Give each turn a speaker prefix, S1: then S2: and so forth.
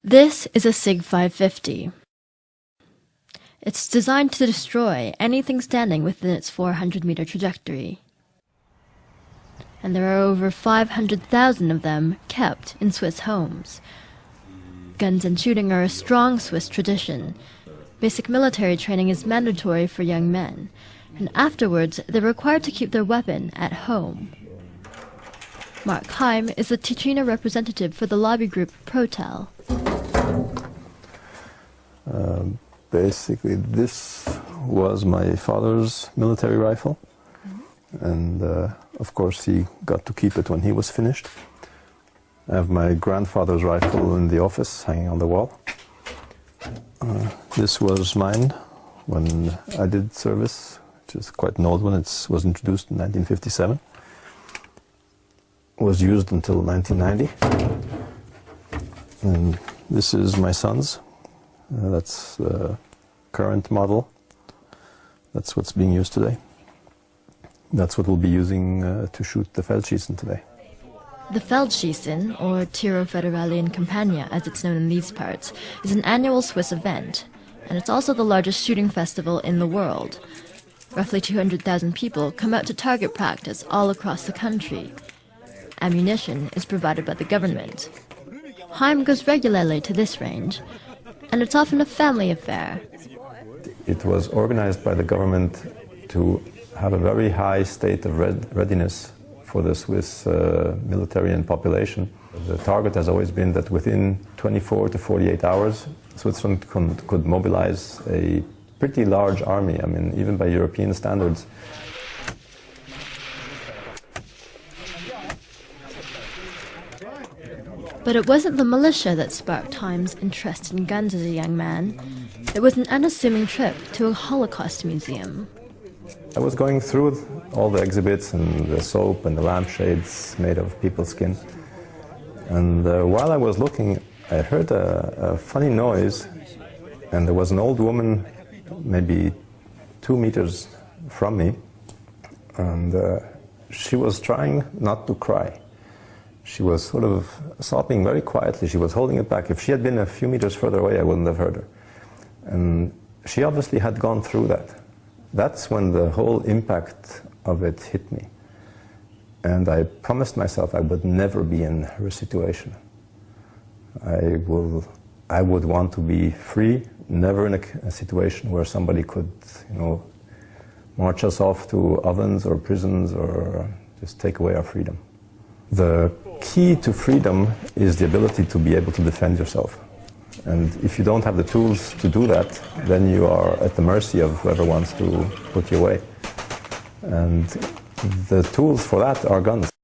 S1: This is a SIG 550. It's designed to destroy anything standing within its 400-meter trajectory. And there are over 500,000 of them kept in Swiss homes. Guns and shooting are a strong Swiss tradition. Basic military training is mandatory for young men, and afterwards they're required to keep their weapon at home. Mark Heim is the Ticino representative for the lobby group Protel.
S2: Basically, this was my father's military rifle, and of course he got to keep it when he was finished. I have my grandfather's rifle in the office, hanging on the wall. This was mine when I did service, which is quite an old one. It was introduced in 1957. Was used until 1990. And this is my son's. That's the current model. That's what's being used today. That's what we'll be using to shoot the Feldschießen today.
S1: The Feldschießen, or Tiro Federale in Campagna as it's known in these parts, is an annual Swiss event, and it's also the largest shooting festival in the world. Roughly 200,000 people come out to target practice all across the country. Ammunition is provided by the government. Heim goes regularly to this range, and it's often a family affair.
S2: It was organized by the government to have a very high state of readiness for the Swiss military and population. The target has always been that within 24 to 48 hours, Switzerland could mobilize a pretty large army, I mean, even by European standards.
S1: But it wasn't the militia that sparked Heim's interest in guns as a young man. It was an unassuming trip to a Holocaust museum.
S2: I was going through all the exhibits and the soap and the lampshades made of people's skin. And while I was looking, I heard a funny noise, and there was an old woman maybe 2 meters from me, and she was trying not to cry. She was sort of sobbing very quietly. She was holding it back. If she had been a few meters further away, I wouldn't have heard her. And she obviously had gone through that. That's when the whole impact of it hit me. And I promised myself I would never be in her situation. I would want to be free, never in a situation where somebody could, march us off to ovens or prisons or just take away our freedom. The key to freedom is the ability to be able to defend yourself. And if you don't have the tools to do that, then you are at the mercy of whoever wants to put you away. And the tools for that are guns.